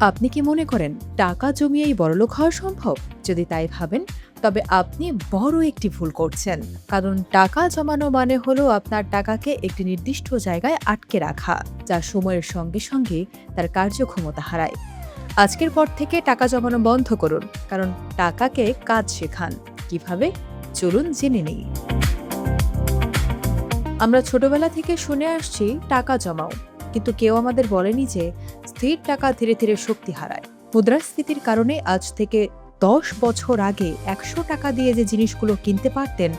আপনি কি মনে করেন টাকা জমিয়েই বড়লোক হওয়া সম্ভব? যদি তাই ভাবেন, তবে আপনি বড় একটি ভুল করছেন। কারণ টাকা জমানো মানে হলো আপনার টাকাকে একটি নির্দিষ্ট জায়গায় আটকে রাখা, যা সময়ের সঙ্গে সঙ্গে তার কার্যক্ষমতা হারায়। আজকের পর থেকে টাকা জমানো বন্ধ করুন, কারণ টাকাকে কাজ শেখান। কিভাবে? চলুন জেনে নেই। আমরা ছোটবেলা থেকে শুনে আসছি টাকা জমাও, কিন্তু কেউ আমাদের বলেনি যে স্থির টাকা ধীরে ধীরে শক্তি হারায়। মুদ্রাস্ফীতির কারণে আজ থেকে 10 বছর আগে 100 টাকা দিয়ে যে জিনিসগুলো কিনতে পারতেন,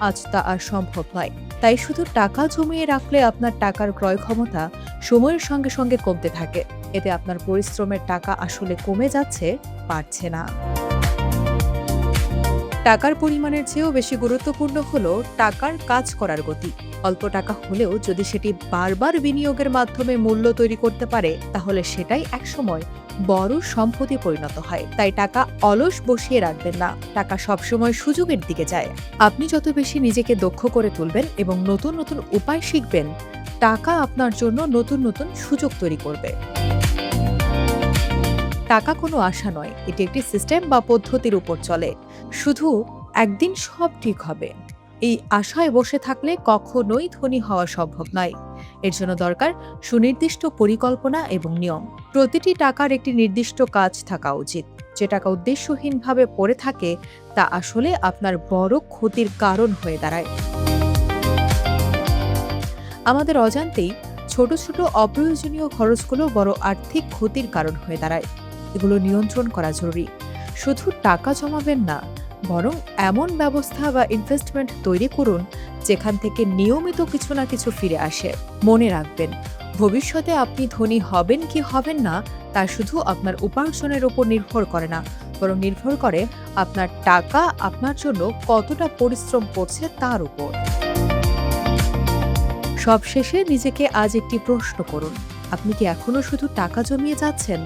আজ তা আর সম্ভব নয়। তাই শুধু টাকা জমিয়ে রাখলে আপনার টাকার ক্রয় ক্ষমতা সময়ের সঙ্গে সঙ্গে কমতে থাকে। এতে আপনার পরিশ্রমের টাকা আসলে কমে যাচ্ছে, বাড়ছে না। টাকার পরিমাণের চেয়েও বেশি গুরুত্বপূর্ণ হলো টাকার কাজ করার গতি। অল্প টাকা হলেও যদি সেটি বারবার বিনিয়োগের মাধ্যমে মূল্য তৈরি করতে পারে, তাহলে সেটাই একসময় বড় সম্পদে পরিণত হয়। তাই টাকা অলস বসিয়ে রাখবেন না, টাকা সবসময় সুযোগের দিকে যায়। আপনি যত বেশি নিজেকে দক্ষ করে তুলবেন এবং নতুন নতুন উপায় শিখবেন, টাকা আপনার জন্য নতুন নতুন সুযোগ তৈরি করবে। টাকা কোনো আশা নয়, এটি একটি সিস্টেম বা পদ্ধতির উপর চলে। শুধু একদিন সব ঠিক হবে, এই আশায় বসে থাকলে কখনোই ধনী হওয়া সম্ভব নয়। এর জন্য দরকার সুনির্দিষ্ট পরিকল্পনা এবং নিয়ম। প্রতিটি টাকার একটি নির্দিষ্ট কাজ থাকা উচিত। যে টাকা উদ্দেশ্যহীনভাবে পড়ে থাকে, তা আসলে আপনার বড় ক্ষতির কারণ হয়ে দাঁড়ায়। আমাদের অজান্তেই ছোট ছোট অপ্রয়োজনীয় খরচগুলো বড় আর্থিক ক্ষতির কারণ হয়ে দাঁড়ায়। এগুলো নিয়ন্ত্রণ করা জরুরি। শুধু টাকা জমাবেন না, বরং এমন ব্যবস্থা বা ইনভেস্টমেন্ট তৈরি করুন যেখান থেকে নিয়মিত কিছু না কিছু ফিরে আসে। মনে রাখবেন, ভবিষ্যতে আপনি ধনী হবেন কি হবেন না, তা শুধু আপনার উপার্জনের উপর নির্ভর করে না, বরং নির্ভর করে আপনার টাকা আপনার জন্য কতটা পরিশ্রম করছে তার উপর। সবশেষে নিজেকে আজ একটি প্রশ্ন করুন: আপনি কি এখনো শুধু টাকা জমিয়ে যাচ্ছেন,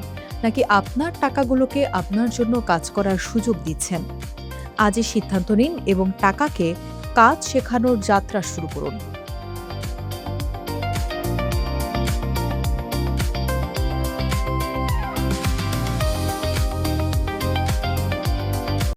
নাকি আপনার টাকাগুলোকে আপনার জন্য কাজ করার সুযোগ দিচ্ছেন? আজই সিদ্ধান্ত নিন এবং টাকাকে কাজ শেখানোর যাত্রা শুরু করুন।